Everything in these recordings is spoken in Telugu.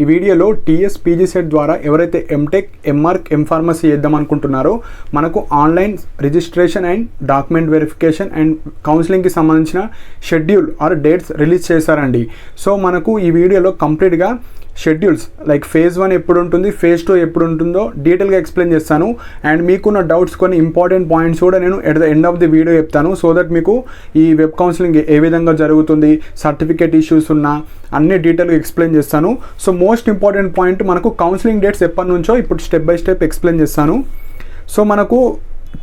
ఈ వీడియోలో టీఎస్ పీజీ సెట్ ద్వారా ఎవరైతే ఎంటెక్, ఎంఆర్క్, ఎంఫార్మసీ చేద్దాం అనుకుంటున్నారో మనకు online registration and document verification and కౌన్సిలింగ్కి సంబంధించిన షెడ్యూల్ ఆర్ డేట్స్ రిలీజ్ చేశారండి. సో మనకు ఈ వీడియోలో కంప్లీట్గా షెడ్యూల్స్ లైక్ ఫేజ్ 1 ఎప్పుడు ఉంటుంది, ఫేజ్ 2 ఎప్పుడు ఉంటుందో డీటెయిల్గా ఎక్స్ప్లెయిన్ చేస్తాను. అండ్ మీకున్న డౌట్స్ కొన్ని ఇంపార్టెంట్ పాయింట్స్ కూడా నేను at the end of the video చెప్తాను. సో దట్ మీకు ఈ వెబ్ కౌన్సిలింగ్ ఏ విధంగా జరుగుతుంది, సర్టిఫికేట్ ఇష్యూస్ ఉన్నా అన్ని డీటెయిల్గా ఎక్స్ప్లెయిన్ చేస్తాను. సో మోస్ట్ ఇంపార్టెంట్ పాయింట్ మనకు కౌన్సిలింగ్ డేట్స్ ఎప్పటి నుంచో ఇప్పుడు స్టెప్ బై స్టెప్ ఎక్స్ప్లెయిన్ చేస్తాను. సో మనకు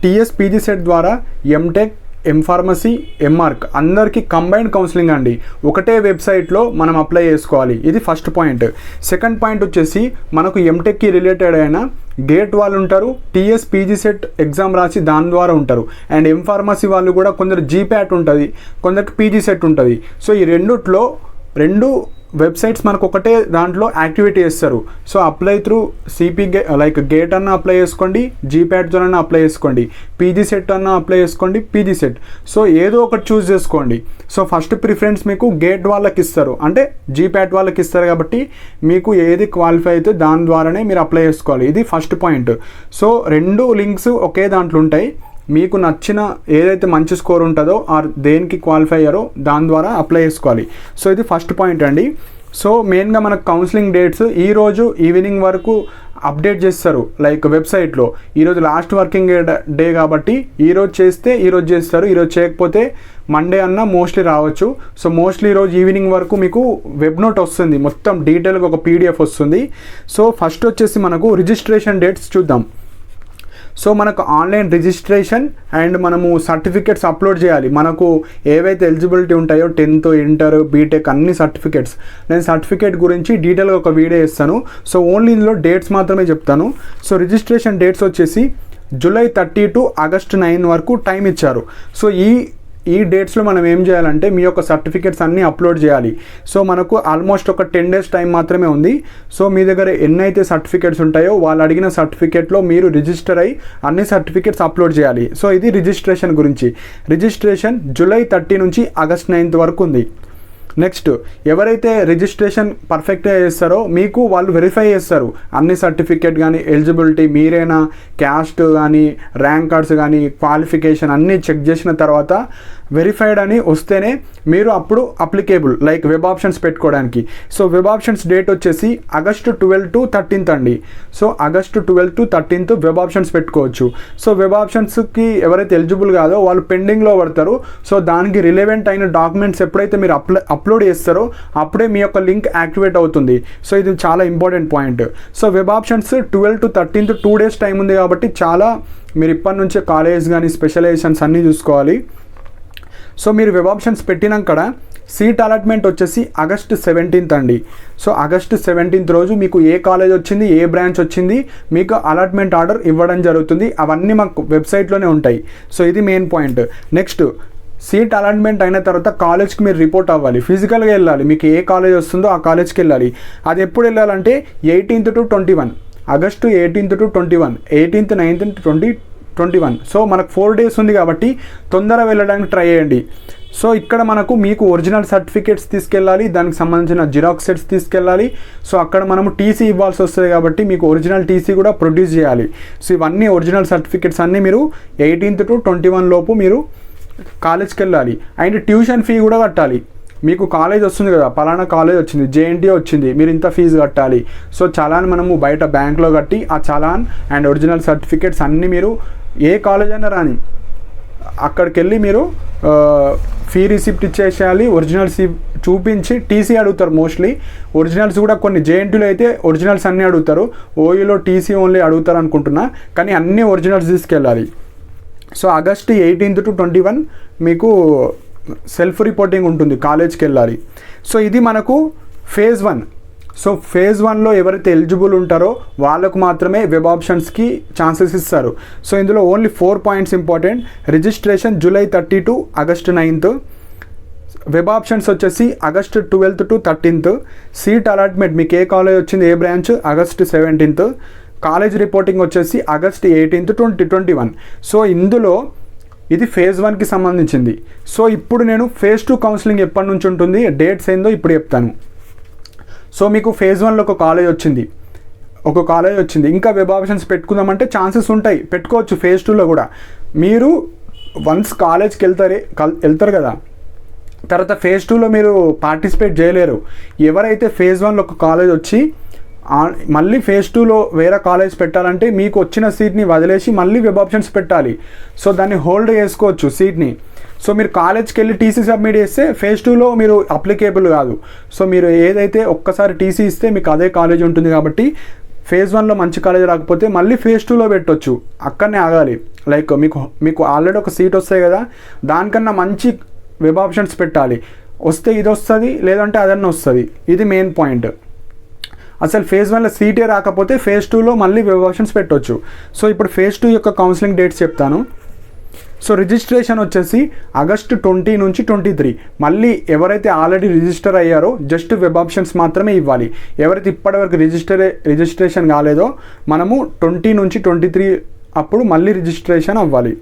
టీఎస్ పీజీ సెట్ ద్వారా ఎంటెక్, ఎంఫార్మసీ, ఎంఆర్క్ అందరికీ కంబైన్డ్ కౌన్సిలింగ్ అండి. ఒకటే వెబ్సైట్లో మనం అప్లై చేసుకోవాలి. ఇది ఫస్ట్ పాయింట్. సెకండ్ పాయింట్ వచ్చేసి మనకు ఎంటెక్కి రిలేటెడ్ అయిన గేట్ వాళ్ళు ఉంటారు, టీఎస్ పీజీ సెట్ ఎగ్జామ్ రాసి దాని ద్వారా ఉంటారు. అండ్ ఎంఫార్మసీ వాళ్ళు కూడా కొందరు జీప్యాట్ ఉంటుంది, కొందరికి పీజీ సెట్ ఉంటుంది. సో ఈ రెండు వెబ్సైట్స్ మనకు ఒకటే దాంట్లో యాక్టివిటీ చేస్తారు. So apply through CP like gate అన్న అప్లై చేసుకోండి, జీప్యాట్ జోన్ అన్న అప్లై చేసుకోండి, పీజీ సెట్ అన్న అప్లై చేసుకోండి, పీజీ సెట్. సో ఏదో ఒకటి చూస్ చేసుకోండి. సో ఫస్ట్ ప్రిఫరెన్స్ మీకు గేట్ వాళ్ళకి ఇస్తారు, అంటే జీప్యాట్ వాళ్ళకి ఇస్తారు. కాబట్టి మీకు ఏది క్వాలిఫై అయితే దాని ద్వారానే మీరు అప్లై చేసుకోవాలి. ఇది ఫస్ట్ పాయింట్. సో రెండు లింక్స్ ఒకే దాంట్లో ఉంటాయి. మీకు నచ్చిన ఏదైతే మంచి స్కోర్ ఉంటుందో ఆర్ దేనికి క్వాలిఫై అయ్యారో దాని ద్వారా అప్లై చేసుకోవాలి. సో ఇది ఫస్ట్ పాయింట్ అండి. సో మెయిన్గా మనకు కౌన్సిలింగ్ డేట్స్ ఈరోజు ఈవినింగ్ వరకు అప్డేట్ చేస్తారు లైక్ వెబ్సైట్లో. ఈరోజు లాస్ట్ వర్కింగ్ డే కాబట్టి ఈరోజు చేస్తే ఈరోజు చేస్తారు, ఈరోజు చేయకపోతే మండే అన్న మోస్ట్లీ రావచ్చు. సో మోస్ట్లీ ఈరోజు ఈవినింగ్ వరకు మీకు వెబ్ నోట్ వస్తుంది, మొత్తం డీటెయిల్గా ఒక పీడిఎఫ్ వస్తుంది. సో ఫస్ట్ వచ్చేసి మనకు రిజిస్ట్రేషన్ డేట్స్ చూద్దాం. సో మనకు ఆన్లైన్ రిజిస్ట్రేషన్ అండ్ మనము సర్టిఫికేట్స్ అప్లోడ్ చేయాలి. మనకు ఏవైతే ఎలిజిబిలిటీ ఉంటాయో 10th, ఇంటర్, బీటెక్ అన్ని సర్టిఫికేట్స్, నేను సర్టిఫికేట్ గురించి డీటెయిల్గా ఒక వీడియో ఇస్తాను. సో ఓన్లీ ఇందులో డేట్స్ మాత్రమే చెప్తాను. సో రిజిస్ట్రేషన్ డేట్స్ వచ్చేసి July 30 to August 9 వరకు టైం ఇచ్చారు. సో ఈ డేట్స్లో మనం ఏం చేయాలంటే మీ యొక్క సర్టిఫికేట్స్ అన్నీ అప్లోడ్ చేయాలి. సో మనకు ఆల్మోస్ట్ ఒక 10 days టైం మాత్రమే ఉంది. సో మీ దగ్గర ఎన్నైతే సర్టిఫికేట్స్ ఉంటాయో వాళ్ళు అడిగిన సర్టిఫికేట్లో మీరు రిజిస్టర్ అయ్యి అన్ని సర్టిఫికేట్స్ అప్లోడ్ చేయాలి. సో ఇది రిజిస్ట్రేషన్ గురించి. రిజిస్ట్రేషన్ July 30 నుంచి August 9 వరకు ఉంది. నెక్స్ట్ ఎవరైతే రిజిస్ట్రేషన్ పర్ఫెక్ట్గా చేస్తారో మీకు వాళ్ళు వెరిఫై చేస్తారు అన్ని సర్టిఫికేట్ కానీ, ఎలిజిబిలిటీ మీరేనా, క్యాస్ట్ కానీ, ర్యాంక్ కార్డ్స్ కానీ, క్వాలిఫికేషన్ అన్నీ చెక్ చేసిన తర్వాత వెరిఫైడ్ అని వస్తేనే మీరు అప్పుడు అప్లికేబుల్ లైక్ వెబ్ ఆప్షన్స్ పెట్టుకోవడానికి. సో వెబ్ ఆప్షన్స్ డేట్ వచ్చేసి August 12 to 13 అండి. So August 12 to 13 web options పెట్టుకోవచ్చు. సో వెబ్ ఆప్షన్స్కి ఎవరైతే ఎలిజిబుల్ కాదో వాళ్ళు పెండింగ్లో పడతారు. సో దానికి రిలవెంట్ అయిన డాక్యుమెంట్స్ ఎప్పుడైతే మీరు అప్లోడ్ చేస్తారో అప్పుడే మీ యొక్క లింక్ యాక్టివేట్ అవుతుంది. సో ఇది చాలా important point. So web options 12 to 13 2 days time ఉంది కాబట్టి చాలా మీరు ఇప్పటి నుంచే కాలేజ్ కానీ స్పెషలైజేషన్స్ అన్నీ చూసుకోవాలి. సో మీరు వెబ్ ఆప్షన్స్ పెట్టినాక సీట్ అలాట్మెంట్ వచ్చేసి August 17 అండి. సో August 17 రోజు మీకు ఏ కాలేజ్ వచ్చింది, ఏ బ్రాంచ్ వచ్చింది, మీకు అలాట్మెంట్ ఆర్డర్ ఇవ్వడం జరుగుతుంది. అవన్నీ మాకు వెబ్సైట్లోనే ఉంటాయి. సో ఇది main point. Next seat allotment అయిన తర్వాత కాలేజ్కి మీరు రిపోర్ట్ అవ్వాలి, ఫిజికల్గా వెళ్ళాలి. మీకు ఏ కాలేజ్ వస్తుందో ఆ కాలేజ్కి వెళ్ళాలి. అది ఎప్పుడు వెళ్ళాలంటే 18th to 21, August 18th to 21, 18th, 19th, 20, 21. So మనకు 4 days ఉంది కాబట్టి తొందరగా వెళ్ళడానికి ట్రై చేయండి. సో ఇక్కడ మీకు ఒరిజినల్ సర్టిఫికేట్స్ తీసుకెళ్ళాలి, దానికి సంబంధించిన జిరాక్స్ సెట్స్ తీసుకెళ్ళాలి. సో అక్కడ మనము టీసీ ఇవ్వాల్సి వస్తుంది కాబట్టి మీకు ఒరిజినల్ టీసీ కూడా ప్రొడ్యూస్ చేయాలి. సో ఇవన్నీ ఒరిజినల్ సర్టిఫికేట్స్ అన్నీ మీరు 18th to 21 లోపు మీరు కాలేజ్కి వెళ్ళాలి. అండ్ ట్యూషన్ ఫీ కూడా కట్టాలి. మీకు కాలేజ్ వస్తుంది కదా, పలానా కాలేజ్ వచ్చింది, JNTU వచ్చింది, మీరు ఇంత ఫీజు కట్టాలి. సో చలాన్ మనము బయట బ్యాంక్లో కట్టి ఆ చలాన్ అండ్ ఒరిజినల్ సర్టిఫికేట్స్ అన్నీ మీరు ఏ కాలేజ్ అయినా రాని అక్కడికి వెళ్ళి మీరు ఫీ రిసిప్ట్ ఇచ్చేసేయాలి. ఒరిజినల్స్ చూపించి టీసీ అడుగుతారు. మోస్ట్లీ ఒరిజినల్స్ కూడా కొన్ని JNTUలో అయితే ఒరిజినల్స్ అన్నీ అడుగుతారు, OUలో టీసీ ఓన్లీ అడుగుతారు అనుకుంటున్నా, కానీ అన్నీ ఒరిజినల్స్ తీసుకెళ్ళాలి. సో August 18th to 21 మీకు సెల్ఫ్ రిపోర్టింగ్ ఉంటుంది, కాలేజ్కి వెళ్ళాలి. సో ఇది మనకు ఫేజ్ 1. సో ఫేజ్ 1లో ఎవరైతే ఎలిజిబుల్ ఉంటారో వాళ్ళకు మాత్రమే వెబ్ ఆప్షన్స్కి ఛాన్సెస్ ఇస్తారు. సో ఇందులో only 4 points important. Registration July 30 to August 9. Web options వచ్చేసి August 12th to 13. Seat allotment మీకు ఏ కాలేజ్ వచ్చింది, ఏ బ్రాంచ్, August 17. కాలేజ్ రిపోర్టింగ్ వచ్చేసి August 18th, 2021. సో ఇందులో ఇది ఫేజ్ 1కి సంబంధించింది. సో ఇప్పుడు నేను ఫేజ్ 2 కౌన్సిలింగ్ ఎప్పటి నుంచి ఉంటుంది, డేట్స్ ఏందో ఇప్పుడు చెప్తాను. సో మీకు ఫేజ్ 1లో ఒక కాలేజ్ వచ్చింది, ఇంకా వెబ్ ఆప్షన్స్ పెట్టుకుందామంటే ఛాన్సెస్ ఉంటాయి, పెట్టుకోవచ్చు ఫేజ్ 2లో కూడా. మీరు వన్స్ కాలేజ్కి వెళ్తారు కదా, తర్వాత ఫేజ్ 2లో మీరు పార్టిసిపేట్ చేయలేరు. ఎవరైతే ఫేజ్ 1లో ఒక కాలేజ్ వచ్చి మళ్ళీ ఫేజ్ 2లో వేరే కాలేజ్ పెట్టాలంటే మీకు వచ్చిన సీట్ని వదిలేసి మళ్ళీ వెబ్ ఆప్షన్స్ పెట్టాలి. సో దాన్ని హోల్డ్ చేసుకోవచ్చు సీట్ని. సో మీరు కాలేజ్కి వెళ్ళి టీసీ సబ్మిట్ చేస్తే ఫేజ్ 2లో మీరు అప్లికేబుల్ కాదు. సో మీరు ఏదైతే ఒక్కసారి టీసీ ఇస్తే మీకు అదే కాలేజ్ ఉంటుంది కాబట్టి ఫేజ్ 1లో మంచి కాలేజ్ రాకపోతే మళ్ళీ ఫేజ్ 2లో పెట్టవచ్చు, అక్కడనే ఆగాలి. లైక్ మీకు ఆల్రెడీ ఒక సీట్ వస్తాయి కదా, దానికన్నా మంచి వెబ్ ఆప్షన్స్ పెట్టాలి. వస్తే ఇది వస్తుంది, లేదంటే అదన్నా వస్తుంది. ఇది మెయిన్ పాయింట్. అసలు ఫేజ్ 1లో సీటే రాకపోతే ఫేజ్ 2లో మళ్ళీ వెబ్ ఆప్షన్స్ పెట్టవచ్చు. సో ఇప్పుడు ఫేజ్ 2 యొక్క కౌన్సిలింగ్ డేట్స్ చెప్తాను. సో రిజిస్ట్రేషన్ వచ్చేసి ఆగస్టు 20 నుంచి 23. మళ్ళీ ఎవరైతే ఆల్రెడీ రిజిస్టర్ అయ్యారో జస్ట్ వెబ్ ఆప్షన్స్ మాత్రమే ఇవ్వాలి. ఎవరైతే ఇప్పటివరకు రిజిస్ట్రేషన్ కాలేదో మనము 20 నుంచి 23 అప్పుడు మళ్ళీ రిజిస్ట్రేషన్ అవ్వాలి.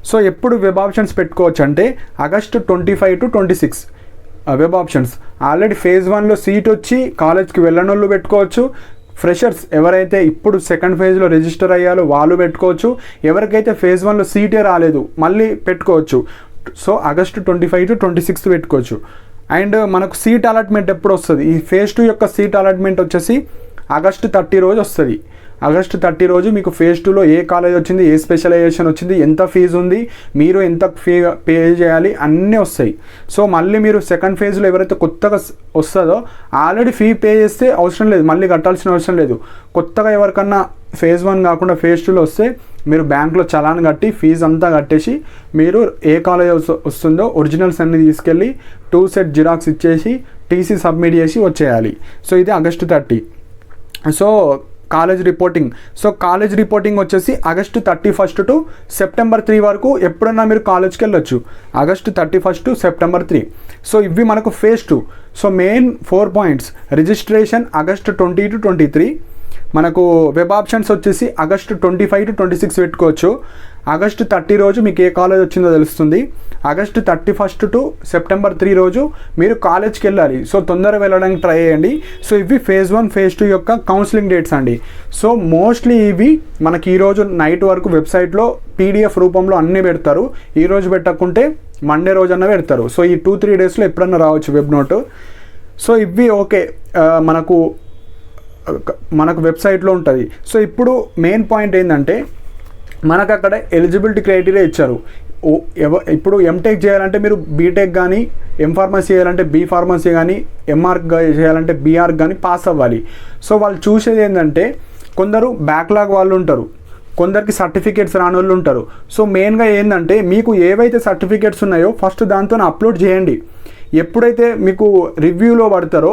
సో ఎప్పుడు వెబ్ ఆప్షన్స్ పెట్టుకోవచ్చు అంటే August 25 to 26 web options. Already phase 1లో సీట్ వచ్చి కాలేజ్కి వెళ్ళని వాళ్ళు పెట్టుకోవచ్చు. ఫ్రెషర్స్ ఎవరైతే ఇప్పుడు సెకండ్ ఫేజ్లో రిజిస్టర్ అయ్యారో వాళ్ళు పెట్టుకోవచ్చు. ఎవరికైతే ఫేజ్ 1లో సీటే రాలేదు మళ్ళీ పెట్టుకోవచ్చు. సో ఆగస్టు 25 to 26 పెట్టుకోవచ్చు. అండ్ మనకు సీట్ అలాట్మెంట్ ఎప్పుడు వస్తుంది, ఈ ఫేజ్ 2 యొక్క సీట్ అలాట్మెంట్ వచ్చేసి ఆగస్టు 30 రోజు వస్తుంది. ఆగస్టు 30 రోజు మీకు ఫేజ్ 2లో ఏ కాలేజ్ వచ్చింది, ఏ స్పెషలైజేషన్ వచ్చింది, ఎంత ఫీజు ఉంది, మీరు ఎంత ఫీ పే చేయాలి, అన్నీ వస్తాయి. సో మళ్ళీ మీరు సెకండ్ ఫేజ్లో ఎవరైతే కొత్తగా వస్తుందో ఆల్రెడీ ఫీ పే చేస్తే అవసరం లేదు, మళ్ళీ కట్టాల్సిన అవసరం లేదు. కొత్తగా ఎవరికన్నా ఫేజ్ 1 కాకుండా ఫేజ్ 2లో వస్తే మీరు బ్యాంక్లో చలాన్ కట్టి ఫీజు అంతా కట్టేసి మీరు ఏ కాలేజ్ వస్తుందో ఒరిజినల్స్ అన్ని తీసుకెళ్ళి 2 సెట్ జిరాక్స్ ఇచ్చేసి టీసీ సబ్మిట్ చేసి వచ్చేయాలి. సో ఇది ఆగస్టు 30. సో కాలేజ్ రిపోర్టింగ్ వచ్చేసి ఆగస్టు 31 to సెప్టెంబర్ 3 వరకు ఎప్పుడన్నా మీరు కాలేజ్కి వెళ్ళొచ్చు. August 31 to September 3. సో ఇవి మనకు phase 2. So main 4 points: registration August 20 to 23, మనకు వెబ్ ఆప్షన్స్ వచ్చేసి ఆగస్టు 25 to 26 పెట్టుకోవచ్చు. ఆగస్టు 30 రోజు మీకు ఏ కాలేజ్ వచ్చిందో తెలుస్తుంది. ఆగస్టు 31 to సెప్టెంబర్ 3 రోజు మీరు కాలేజ్కి వెళ్ళాలి. సో తొందరగా వెళ్ళడానికి ట్రై చేయండి. సో ఇవి ఫేజ్ 1 ఫేజ్ 2 యొక్క కౌన్సిలింగ్ డేట్స్ అండి. సో మోస్ట్లీ ఇవి మనకి ఈరోజు నైట్ వరకు వెబ్సైట్లో PDF రూపంలో అన్నీ పెడతారు. ఈరోజు పెట్టకుంటే మండే రోజన్నా పెడతారు. సో ఈ 2-3 డేస్లో ఎప్పుడన్నా రావచ్చు వెబ్ నోట్. సో ఇవి ఓకే మనకు వెబ్సైట్లో ఉంటుంది. సో ఇప్పుడు మెయిన్ పాయింట్ ఏంటంటే మనకు అక్కడ ఎలిజిబిలిటీ క్రైటీరియా ఇచ్చారు. ఇప్పుడు ఎంటెక్ చేయాలంటే మీరు బీటెక్ కానీ, ఎంఫార్మసీ చేయాలంటే బీ ఫార్మసీ కానీ, ఎంఆర్క్ చేయాలంటే బీఆర్క్ కానీ పాస్ అవ్వాలి. సో వాళ్ళు చూసేది ఏంటంటే కొందరు బ్యాక్లాగ్ వాళ్ళు ఉంటారు, కొందరికి సర్టిఫికేట్స్ రాని వాళ్ళు ఉంటారు. సో మెయిన్గా ఏంటంటే మీకు ఏవైతే సర్టిఫికేట్స్ ఉన్నాయో ఫస్ట్ దాంతో అప్లోడ్ చేయండి. ఎప్పుడైతే మీకు రివ్యూలో పడతారో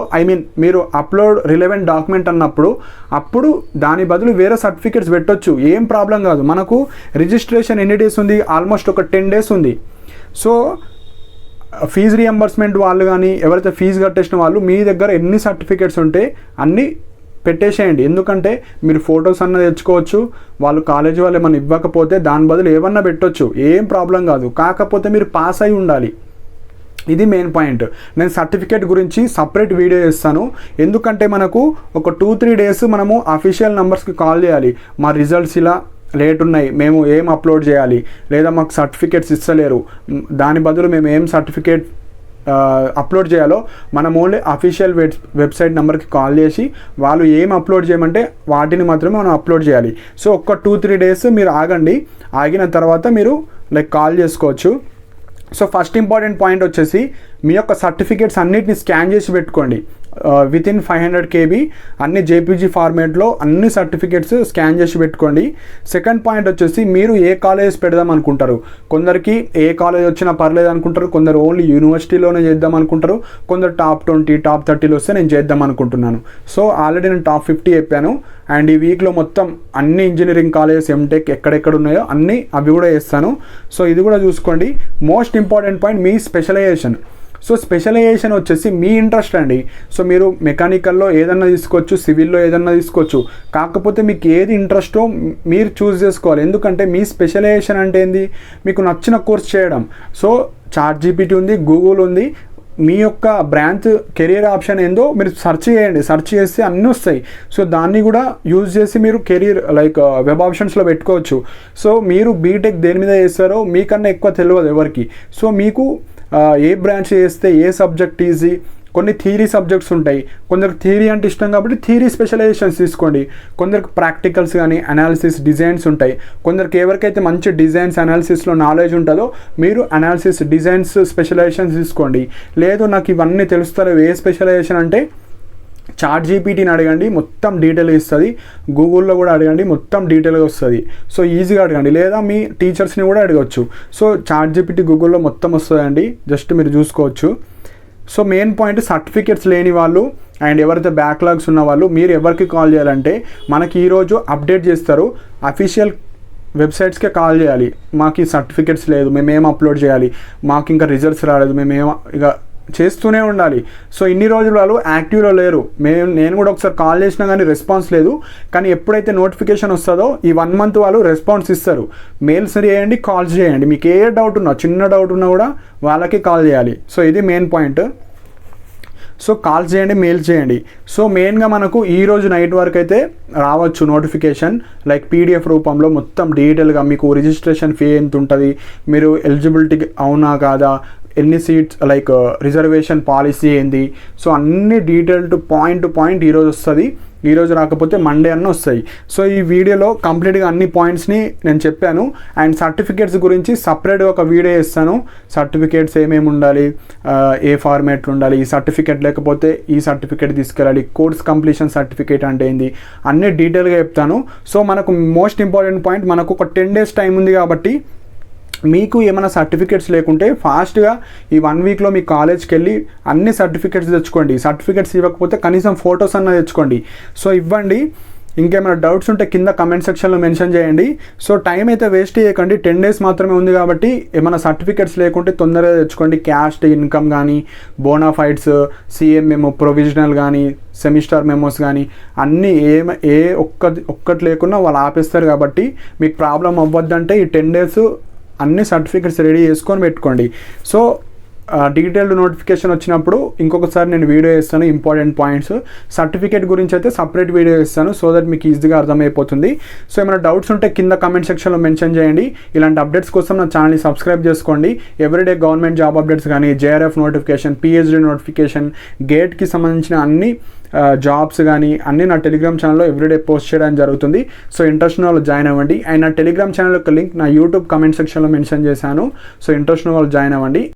మీరు అప్లోడ్ రిలవెంట్ డాక్యుమెంట్ అన్నప్పుడు అప్పుడు దాని బదులు వేరే సర్టిఫికేట్స్ పెట్టొచ్చు, ఏం ప్రాబ్లం కాదు. మనకు రిజిస్ట్రేషన్ ఎన్ని డేస్ ఉంది, ఆల్మోస్ట్ ఒక 10 days ఉంది. సో ఫీజు రియంబర్స్మెంట్ వాళ్ళు కానీ ఎవరైతే ఫీజు కట్టేసిన వాళ్ళు మీ దగ్గర ఎన్ని సర్టిఫికేట్స్ ఉంటే అన్నీ పెట్టేసేయండి. ఎందుకంటే మీరు ఫొటోస్ అన్న తెచ్చుకోవచ్చు, వాళ్ళు కాలేజీ వాళ్ళు ఏమన్నా ఇవ్వకపోతే దాని బదులు ఏమన్నా పెట్టొచ్చు, ఏం ప్రాబ్లం కాదు. కాకపోతే మీరు పాస్ అయి ఉండాలి. ఇది మెయిన్ పాయింట్. నేను సర్టిఫికేట్ గురించి సపరేట్ వీడియో చేస్తాను. ఎందుకంటే మనకు ఒక 2-3 days మనము అఫీషియల్ నెంబర్స్కి కాల్ చేయాలి, మా రిజల్ట్స్ ఇలా లేట్ ఉన్నాయి, మేము ఏం అప్లోడ్ చేయాలి, లేదా మాకు సర్టిఫికేట్స్ ఇస్తలేరు, దాని బదులు మేము ఏం సర్టిఫికేట్ అప్లోడ్ చేయాలో మనం ఓన్లీ అఫీషియల్ వెబ్సైట్ నెంబర్కి కాల్ చేసి వాళ్ళు ఏం అప్లోడ్ చేయమంటే వాటిని మాత్రమే మనం అప్లోడ్ చేయాలి. సో ఒక 2-3 days మీరు ఆగండి. ఆగిన తర్వాత మీరు కాల్ చేసుకోవచ్చు. సో ఫస్ట్ ఇంపార్టెంట్ పాయింట్ వచ్చేసి మీ యొక్క సర్టిఫికేట్స్ అన్నిటిని స్కాన్ చేసి పెట్టుకోండి. వితిన్ 500 KB అన్ని JPG ఫార్మేట్లో అన్ని సర్టిఫికేట్స్ స్కాన్ చేసి పెట్టుకోండి. సెకండ్ పాయింట్ వచ్చేసి మీరు ఏ కాలేజ్ పెడదాం అనుకుంటారు. కొందరికి ఏ కాలేజ్ వచ్చినా పర్లేదు అనుకుంటారు, కొందరు ఓన్లీ యూనివర్సిటీలోనే చేద్దాం అనుకుంటారు, కొందరు టాప్ 20 టాప్ 30లో వస్తే నేను చేద్దాం అనుకుంటున్నాను. సో ఆల్రెడీ నేను టాప్ 50 చెప్పాను. అండ్ ఈ వీక్లో మొత్తం అన్ని ఇంజనీరింగ్ కాలేజెస్ ఎంటెక్ ఎక్కడెక్కడ ఉన్నాయో అవి కూడా చేస్తాను. సో ఇది కూడా చూసుకోండి. మోస్ట్ ఇంపార్టెంట్ పాయింట్ మీ స్పెషలైజేషన్. సో స్పెషలైజేషన్ వచ్చేసి మీ ఇంట్రెస్ట్ అండి. సో మీరు మెకానికల్లో ఏదన్నా తీసుకోవచ్చు, సివిల్లో ఏదన్నా తీసుకోవచ్చు. కాకపోతే మీకు ఏది ఇంట్రెస్టో మీరు చూస్ చేసుకోవాలి. ఎందుకంటే మీ స్పెషలైజేషన్ అంటే ఏంది, మీకు నచ్చిన కోర్స్ చేయడం. సో ChatGPT ఉంది, గూగుల్ ఉంది, మీ యొక్క బ్రాంచ్ కెరియర్ ఆప్షన్ ఏందో మీరు సెర్చ్ చేయండి, సెర్చ్ చేస్తే అన్నీ వస్తాయి. సో దాన్ని కూడా యూజ్ చేసి మీరు కెరీర్ లైక్ వెబ్ ఆప్షన్స్లో పెట్టుకోవచ్చు. సో మీరు బీటెక్ దేని మీద చేస్తారో మీకన్నా ఎక్కువ తెలియదు ఎవరికి. సో మీకు ఏ బ్రాంచ్ చేస్తే ఏ సబ్జెక్ట్ ఈజీ, కొన్ని థియరీ సబ్జెక్ట్స్ ఉంటాయి, కొందరికి థియరీ అంటే ఇష్టం కాబట్టి థియరీ స్పెషలైజేషన్స్ తీసుకోండి. కొందరికి ప్రాక్టికల్స్ కానీ అనాలిసిస్ డిజైన్స్ ఉంటాయి. కొందరికి ఎవరికైతే మంచి డిజైన్స్ అనాలిసిస్లో నాలెడ్జ్ ఉంటుందో మీరు అనాలిసిస్ డిజైన్స్ స్పెషలైజేషన్స్ తీసుకోండి. లేదు నాకు ఇవన్నీ తెలుస్తారో ఏ స్పెషలైజేషన్ అంటే ChatGPTని అడగండి, మొత్తం డీటెయిల్గా ఇస్తుంది. గూగుల్లో కూడా అడగండి, మొత్తం డీటెయిల్గా వస్తుంది. సో ఈజీగా అడగండి, లేదా మీ టీచర్స్ని కూడా అడగవచ్చు. సో ChatGPT గూగుల్లో మొత్తం వస్తుందండి, జస్ట్ మీరు చూసుకోవచ్చు. సో మెయిన్ పాయింట్ సర్టిఫికేట్స్ లేని వాళ్ళు అండ్ ఎవరైతే బ్యాక్లాగ్స్ ఉన్న వాళ్ళు మీరు ఎవరికి కాల్ చేయాలంటే మనకి ఈరోజు అప్డేట్ చేస్తారు, అఫీషియల్ వెబ్సైట్స్కే కాల్ చేయాలి. మాకు ఈ సర్టిఫికేట్స్ లేదు, మేమేం అప్లోడ్ చేయాలి, మాకు ఇంకా రిజల్ట్స్ రాలేదు, మేమేమో ఇక చేస్తూనే ఉండాలి. సో ఇన్ని రోజులు వాళ్ళు యాక్టివ్లో లేరు. నేను కూడా ఒకసారి కాల్ చేసినా కానీ రెస్పాన్స్ లేదు. కానీ ఎప్పుడైతే నోటిఫికేషన్ వస్తుందో ఈ 1 month వాళ్ళు రెస్పాన్స్ ఇస్తారు. మెయిల్స్ చేయండి, కాల్స్ చేయండి. మీకు ఏ డౌట్ ఉన్నా, చిన్న డౌట్ ఉన్నా కూడా వాళ్ళకి కాల్ చేయాలి. సో ఇది మెయిన్ పాయింట్. సో కాల్ చేయండి, మెయిల్ చేయండి. సో మెయిన్గా మనకు ఈరోజు నైట్ వరకు అయితే రావచ్చు నోటిఫికేషన్, లైక్ పీడిఎఫ్ రూపంలో మొత్తం డీటెయిల్గా మీకు రిజిస్ట్రేషన్ ఫీ ఎంత ఉంటుంది, మీరు ఎలిజిబిలిటీ అవునా కాదా, ఎన్ని సీట్స్ లైక్ రిజర్వేషన్ పాలసీ ఏంది, సో అన్ని డీటెయిల్డ్ పాయింట్ టు పాయింట్ ఈరోజు వస్తుంది. ఈరోజు రాకపోతే మండే అన్న వస్తాయి. సో ఈ వీడియోలో కంప్లీట్గా అన్ని పాయింట్స్ని నేను చెప్పాను. అండ్ సర్టిఫికేట్స్ గురించి సపరేట్గా ఒక వీడియో ఇస్తాను. సర్టిఫికేట్స్ ఏమేమి ఉండాలి, ఏ ఫార్మేట్లు ఉండాలి, ఈ సర్టిఫికేట్ లేకపోతే ఈ సర్టిఫికేట్ తీసుకెళ్ళాలి, కోర్స్ కంప్లీషన్ సర్టిఫికేట్ అంటే ఏంది, అన్నీ డీటెయిల్గా చెప్తాను. సో మనకు మోస్ట్ ఇంపార్టెంట్ పాయింట్, మనకు ఒక 10 days టైం ఉంది కాబట్టి మీకు ఏమైనా సర్టిఫికేట్స్ లేకుంటే ఫాస్ట్గా ఈ 1 weekలో మీ కాలేజ్కి వెళ్ళి అన్ని సర్టిఫికేట్స్ తెచ్చుకోండి. సర్టిఫికేట్స్ ఇవ్వకపోతే కనీసం ఫొటోస్ అన్న తెచ్చుకోండి. సో ఇవ్వండి. ఇంకేమైనా డౌట్స్ ఉంటే కింద కమెంట్ సెక్షన్లో మెన్షన్ చేయండి. సో టైం అయితే వేస్ట్ చేయకండి, 10 days మాత్రమే ఉంది కాబట్టి ఏమైనా సర్టిఫికేట్స్ లేకుంటే తొందరగా తెచ్చుకోండి. క్యాస్ట్ ఇన్కమ్ కానీ, బోనాఫైడ్స్, సిఎం మెమో, ప్రొవిజనల్ కానీ, సెమిస్టర్ మెమోస్ కానీ అన్నీ ఒక్కటి లేకున్నా వాళ్ళు ఆపేస్తారు. కాబట్టి మీకు ప్రాబ్లం అవ్వద్దంటే ఈ 10 days అన్ని సర్టిఫికేట్స్ రెడీ చేసుకొని పెట్టుకోండి. సో డీటెయిల్డ్ నోటిఫికేషన్ వచ్చినప్పుడు ఇంకొకసారి నేను వీడియో చేస్తాను, ఇంపార్టెంట్ పాయింట్స్. సర్టిఫికేట్ గురించి అయితే సపరేట్ వీడియో ఇస్తాను, సో దట్ మీకు ఈజీగా అర్థమైపోతుంది. సో ఏమైనా డౌట్స్ ఉంటే కింద కమెంట్ సెక్షన్లో మెన్షన్ చేయండి. ఇలాంటి అప్డేట్స్ కోసం నా ఛానల్ని సబ్స్క్రైబ్ చేసుకోండి. ఎవ్రీడే గవర్నమెంట్ జాబ్ అప్డేట్స్ కానీ, JRF నోటిఫికేషన్, PhD నోటిఫికేషన్, గేట్కి సంబంధించిన అన్ని జాబ్స్ కానీ అన్నీ నా టెలిగ్రామ్ ఛానల్లో ఎవ్రీడే పోస్ట్ చేయడం జరుగుతుంది. సో ఇంట్రెస్ట్ ఉన్న వాళ్ళు జాయిన్ అవ్వండి. అండ్ నా టెలిగ్రామ్ ఛానల్ యొక్క లింక్ నా యూట్యూబ్ కమెంట్ సెక్షన్లో మెన్షన్ చేశాను. సో ఇంట్రెస్ట్ ఉన్న వాళ్ళు జాయిన్ అవ్వండి.